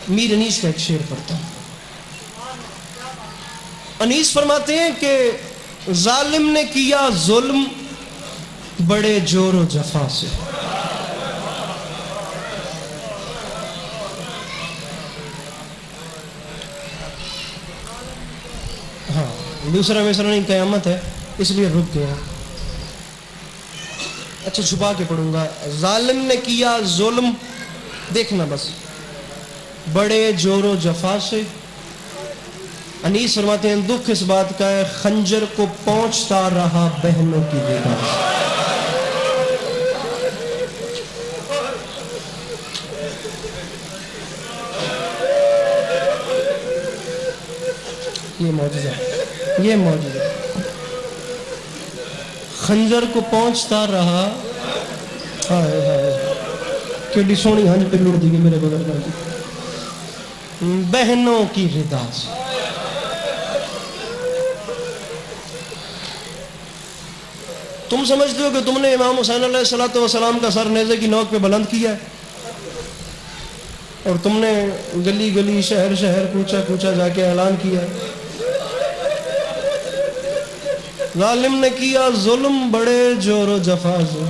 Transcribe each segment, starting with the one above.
میر انیس کا ایک شعر پڑھتا ہوں. انیس فرماتے ہیں کہ ظالم نے کیا ظلم بڑے جور و جفا سے. ہاں دوسرا مصرع نہیں، قیامت ہے اس لیے رک گیا. اچھا چھپا کے پڑھوں گا. ظالم نے کیا ظلم، دیکھنا بس، بڑے جور و جفا سے. انیس فرماتے ہیں دکھ اس بات کا ہے خنجر کو پہنچتا رہا بہنوں کی ردا سے. یہ معجزہ، یہ معجزہ. خنجر کو پہنچتا رہا، ہائے ہائے کیڑی سونی ہنج پہ لڑ دی گئی میرے بغیر کر دی، بہنوں کی ردا سے. تم سمجھتے ہو کہ تم نے امام حسین علیہ السلام کا سر نیزے کی نوک پہ بلند کیا ہے، اور تم نے گلی گلی شہر شہر کوچہ کوچہ جا کے اعلان کیا ہے ظالم نے کیا ظلم بڑے جور و جفا سے.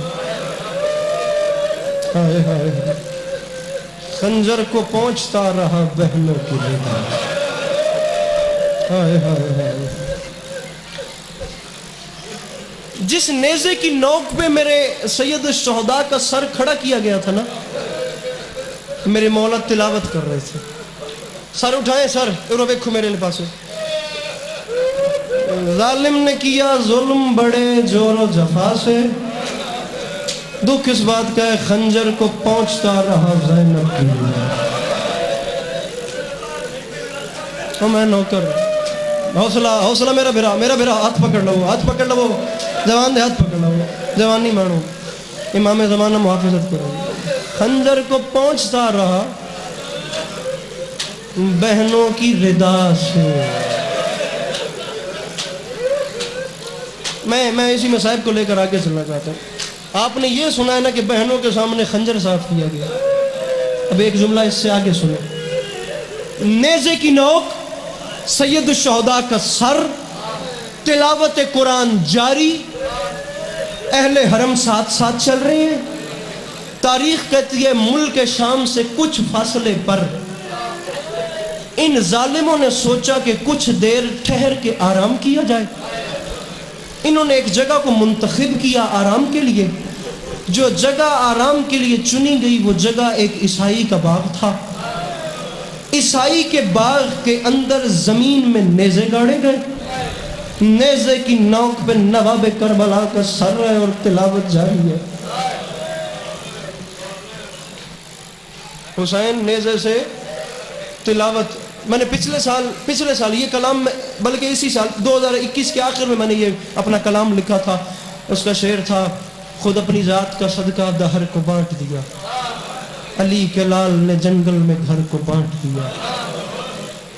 ہائے ہائے خنجر کو پہنچتا رہا بہنوں کی ردا. ہائے ہائے ہائے. جس نیزے کی نوک پہ میرے سید الشہداء کا سر کھڑا کیا گیا تھا نا، میرے مولا تلاوت کر رہے تھے. سر اٹھائیں سر، اور دیکھو میرے پاس. ظالم نے کیا ظلم بڑے جور و جفا سے، دکھ اس بات کا ہے خنجر کو پہنچتا رہا زینب کی ردا. اور میں نوکر، حوصلہ حوصلہ میرا بھرا ہاتھ پکڑ لو، ہاتھ پکڑ لو، جوان دے ہاتھ پکڑ لو، جوان نہیں مانو، امام زمانہ محافظت کرو. خنجر کو پہنچتا رہا بہنوں کی ردا سے. میں اسی مصائب کو لے کر آگے چلنا چاہتا ہوں. آپ نے یہ سنا ہے نا کہ بہنوں کے سامنے خنجر صاف کیا گیا. اب ایک جملہ اس سے آگے سنیں. نیزے کی نوک، سید الشہداء کا سر، تلاوت قرآن جاری، اہل حرم ساتھ ساتھ چل رہے ہیں. تاریخ کہتی ہے ملک شام سے کچھ فاصلے پر ان ظالموں نے سوچا کہ کچھ دیر ٹھہر کے آرام کیا جائے. انہوں نے ایک جگہ کو منتخب کیا آرام کے لیے. جو جگہ آرام کے لیے چنی گئی وہ جگہ ایک عیسائی کا باغ تھا. عیسائی کے باغ کے اندر زمین میں نیزے گاڑے گئے. نیزے کی نوک پہ نواب کربلا کا سر ہے اور تلاوت جاری ہے. حسین نیزے سے تلاوت. میں نے پچھلے سال یہ کلام، بلکہ اسی سال 2021 کے آخر میں میں نے یہ اپنا کلام لکھا تھا. اس کا شعر تھا خود اپنی ذات کا صدقہ دہر کو بانٹ دیا، علی کے لال نے جنگل میں گھر کو بانٹ دیا،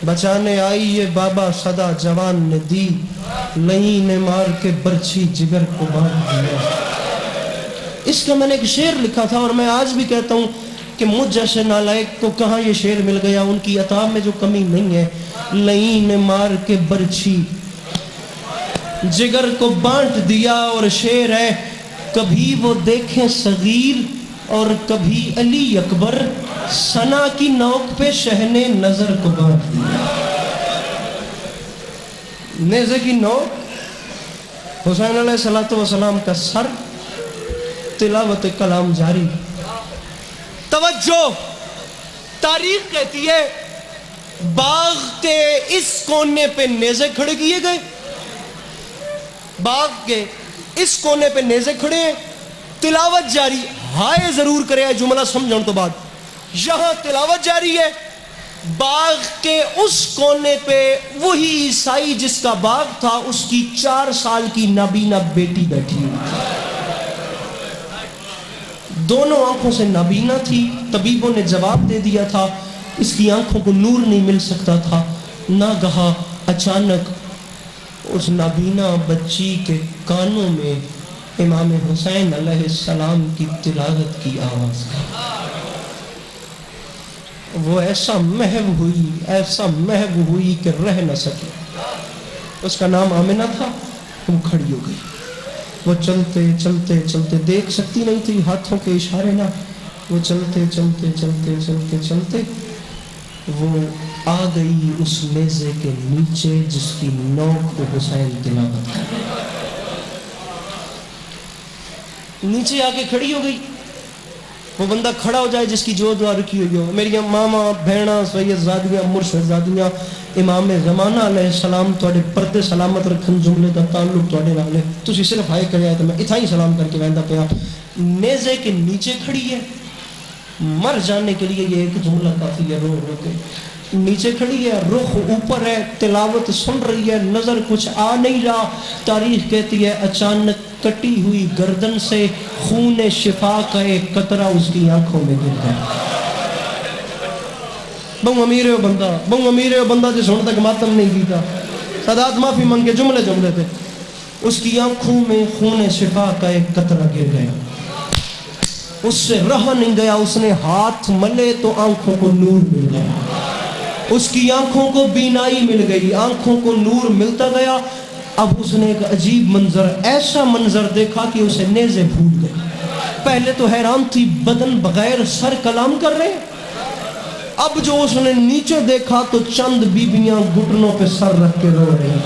بچانے آئی یہ بابا صدا جوان نے دی، لئی نے مار کے برچھی جگر کو بانٹ دیا. اس کا میں نے ایک شعر لکھا تھا، اور میں آج بھی کہتا ہوں کہ مجھ جیسے نالائق کو کہاں یہ شعر مل گیا. ان کی عطا میں جو کمی نہیں ہے. لئی نے مار کے برچھی جگر کو بانٹ دیا. اور شعر ہے کبھی وہ دیکھیں صغیر اور کبھی علی اکبر، ثنا کی نوک پہ شہنے نظر کو بانٹ دیا. نیزے کی نوک، حسین علیہ السلام کا سر، تلاوت کلام جاری. توجہ، تاریخ کہتی ہے باغ کے اس کونے پہ نیزے کھڑے کیے گئے. باغ کے اس کونے پہ نیزے کھڑے ہیں، تلاوت جاری. ہائے ضرور کرے جملہ سمجھن تو بعد. یہاں تلاوت جاری ہے، باغ کے اس کونے پہ وہی عیسائی جس کا باغ تھا، اس کی 4 سال کی نابینا بیٹی بیٹھی ہوئی. دونوں آنکھوں سے نابینا تھی. طبیبوں نے جواب دے دیا تھا اس کی آنکھوں کو نور نہیں مل سکتا تھا. ناگہاں اچانک اس نابینا بچی کے کانوں میں امام حسین علیہ السلام کی تلاوت کی آواز. وہ ایسا محو ہوئی کہ رہ نہ سکی. اس کا نام آمنہ تھا. وہ کھڑی ہو گئی. وہ چلتے چلتے چلتے دیکھ سکتی نہیں تھی, ہاتھوں کے اشارے نہ. وہ چلتے چلتے چلتے چلتے چلتے وہ آ گئی اس نیزے کے نیچے جس کی نوک کو حسین تلاوت کر رہے. نیچے آ کے کھڑی ہو گئی. وہ بندہ کھڑا ہو جائے جس کی جو دعا رکھی ہوئی ہو. میری ماما بہنا سید زادیاں مرشد زادیاں امام زمانہ علیہ السلام تواڈے پردے سلامت رکھن جملے دا تعلق تواڈے نال ہے. تسی صرف ہائے کریا تے میں اتھا ہی سلام کر کے ویندا پیا. نیزے کے نیچے کھڑی ہے. مر جانے کے لیے یہ ایک جملہ کافی ہے. رو رو کے نیچے کھڑی ہے, رخ اوپر ہے, تلاوت سن رہی ہے, نظر کچھ آ نہیں رہا. تاریخ کہتی ہے اچانک کٹی ہوئی گردن سے خون شفا کا ایک قطرہ اس کی آنکھوں میں گر گیا. بہو امیر ہے بندہ, بہو امیر ہے بندہ جس ہن تک ماتم نہیں کیتا. سادات معافی منگے جملے تھے. اس کی آنکھوں میں خون شفا کا ایک قطرہ گر گیا. اس سے رہا نہیں گیا. اس نے ہاتھ ملے تو آنکھوں کو نور مل گیا. اس کی آنکھوں کو بینائی مل گئی, آنکھوں کو نور ملتا گیا. اب اس نے ایک عجیب منظر, ایسا منظر دیکھا کہ اسے نیزے بھول گئی. پہلے تو حیران تھی, بدن بغیر سر کلام کر رہے. اب جو اس نے نیچے دیکھا تو چند بیبیاں گھٹنوں پہ سر رکھ کے رو رہی.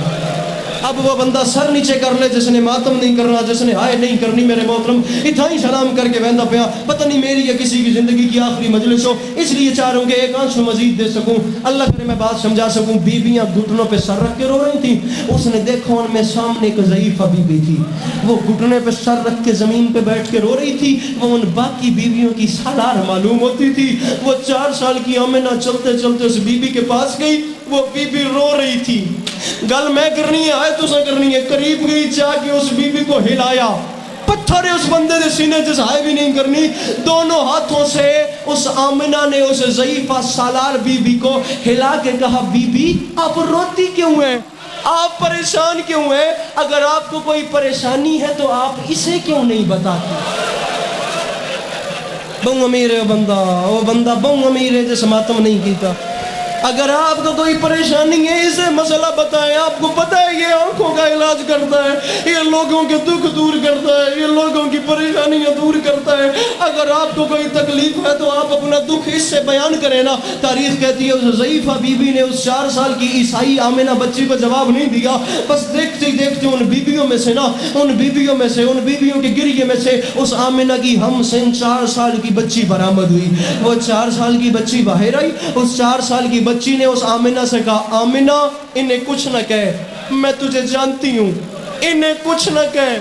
اب وہ بندہ سر نیچے کر لے جس نے ماتم نہیں کرنا, جس نے ہائے نہیں کرنی. میرے محترم اتنا ہی سلام کر کے ویندا پیا. پتہ نہیں میری یا کسی کی زندگی کی آخری مجلس ہو, اس لیے چاہ رہا ہوں کہ ایک آنسو مزید دے سکوں, اللہ کرے میں بات سمجھا سکوں. بیبیاں گھٹنوں پہ سر رکھ کے رو رہی تھیں. اس نے دیکھا ان میں سامنے ایک ضعیفہ بیوی تھی. وہ گھٹنے پہ سر رکھ کے زمین پہ بیٹھ کے رو رہی تھی. وہ ان باقی بیویوں کی سالار معلوم ہوتی تھی. وہ 4 سال کی آمنہ چلتے چلتے اس بیوی کے پاس گئی. وہ بیوی رو رہی تھی. گل میں کرنی ہے, آئے تو سے کرنی ہے. قریب گئی, چاہ کے اس بیوی کو ہلایا. پتھر اس بندے دے سینے جس ہائے بھی نہیں کرنی. دونوں ہاتھوں سے اس آمنہ نے اس ضعیفہ سالار بیوی کو ہلا کے کہا, بی بی آپ روتی کیوں ہیں, آپ پریشان کیوں ہیں؟ اگر آپ کو کوئی پریشانی ہے تو آپ اسے کیوں نہیں بتاتی؟ بہو امیر ہے وہ بندہ بہو امیر ہے جس ماتم نہیں کیتا. اگر آپ کو کوئی پریشانی ہے اسے مسئلہ بتائیں. آپ کو پتہ ہے یہ آنکھوں کا علاج کرتا ہے, یہ لوگوں کے دکھ دور کرتا ہے, یہ لوگوں کی پریشانیاں دور کرتا ہے. اگر آپ کو کوئی تکلیف ہے تو آپ اپنا دکھ اس سے بیان کریں نا. تاریخ کہتی ہے اس ضعیفہ بیوی نے اس 4 سال کی عیسائی آمنہ بچی کو جواب نہیں دیا. بس دیکھتے دیکھتے ان بیویوں کے گریے میں سے اس آمنہ کی ہم سن 4 سال کی بچی برآمد ہوئی. وہ 4 سال کی بچی باہر آئی. اس 4 سال کی بچی نے اس آمنہ سے کہا, آمنہ انہیں کچھ نہ کہے, میں تجھے جانتی ہوں. انہیں کچھ نہ کہے,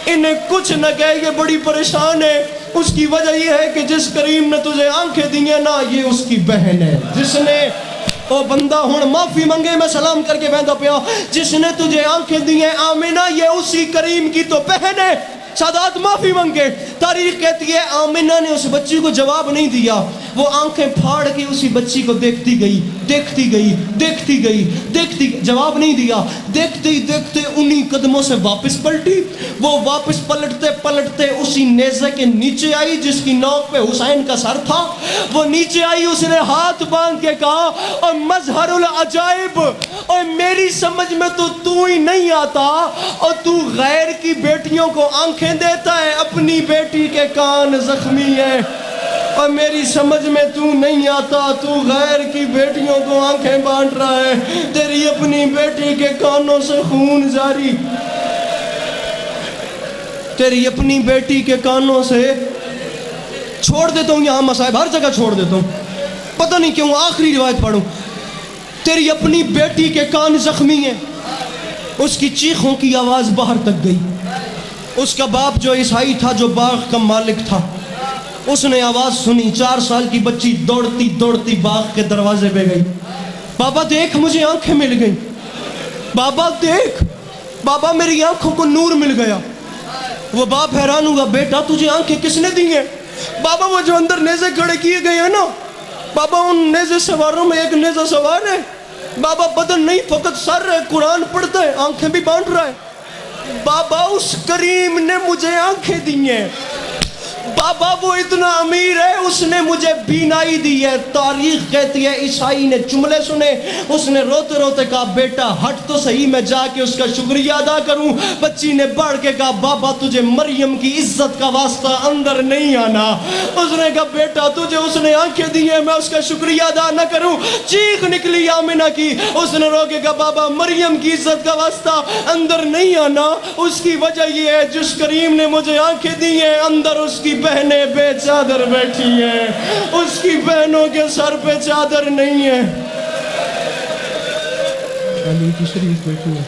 انہیں کچھ نہ کہے, یہ بڑی پریشان ہے. اس کی وجہ یہ ہے کہ جس کریم نے تجھے آنکھیں دی ہیں نا, یہ اس کی بہن ہے. جس نے او بندہ ہن معافی منگے, میں سلام کر کے بہندا پیا. جس نے تجھے آنکھیں دی ہیں آمنہ, یہ اسی کریم کی تو بہن ہے. سادات معافی منگے. تاریخ کہتی ہے آمنہ نے اس بچی کو جواب نہیں دیا. وہ آنکھیں پھاڑ کے اسی بچی کو دیکھتی گئی, جواب نہیں دیا. دیکھتے انہی قدموں سے واپس پلٹی. وہ واپس پلٹتے اسی نیزے کے نیچے آئی جس کی نوک پہ حسین کا سر تھا. وہ نیچے آئی, اس نے ہاتھ باندھ کے کہا, اور مظہر العجائب, اور میری سمجھ میں تو ہی نہیں آتا, اور تو غیر کی بیٹیوں کو آنکھیں دیتا ہے, اپنی بیٹی کے کان زخمی ہیں. اور میری سمجھ میں تو نہیں آتا, تو غیر کی بیٹیوں کو آنکھیں بانٹ رہا ہے, تیری اپنی بیٹی کے کانوں سے خون جاری, تیری اپنی بیٹی کے کانوں سے. چھوڑ دیتا ہوں یہاں مصائب, ہر جگہ چھوڑ دیتا ہوں, پتہ نہیں کیوں آخری روایت پڑھوں. تیری اپنی بیٹی کے کان زخمی ہیں. اس کی چیخوں کی آواز باہر تک گئی. اس کا باپ جو عیسائی تھا, جو باغ کا مالک تھا, اس نے آواز سنی. 4 سال کی بچی دوڑتی باغ کے دروازے پہ گئی. بابا دیکھ, مجھے آنکھیں مل گئیں. بابا دیکھ, بابا میری آنکھوں کو نور مل گیا. وہ باپ حیران ہوگا, بیٹا تجھے آنکھیں کس نے دی ہیں؟ بابا وہ جو اندر نیزے کھڑے کیے گئے ہیں نا, بابا ان نیزے سواروں میں ایک نیزہ سوار ہے. بابا بدن نہیں, فقط سر ہے, قرآن پڑھتا ہے, آنکھیں بھی بانٹ رہا ہے. بابا اس کریم نے مجھے آنکھیں دی ہیں. بابا وہ اتنا امیر ہے، اس نے مجھے بینائی دی ہے. تاریخ کہتی ہے عیسائی نے جملے سنے، اس نے روتے روتے کہا بیٹا ہٹ تو صحیح، میں جا کے اس کا شکریہ ادا کروں. بچی نے بڑھ کے کہا بابا تجھے مریم کی عزت کا واسطہ اندر نہیں آنا. اس نے کہا بیٹا تجھے اس نے آنکھیں دی ہیں، میں اس کا شکریہ ادا نہ کروں؟ چیخ نکلی آمنہ کی. اس نے رو کے کہا بابا مریم کی عزت کا واسطہ اندر نہیں آنا. اس کی وجہ یہ ہے جس کریم نے مجھے آنکھیں دی ہیں اندر اس کی بہنیں بے چادر بیٹھی ہیں، اس کی بہنوں کے سر پہ چادر نہیں ہے. علی کی شریف بیٹھی ہے.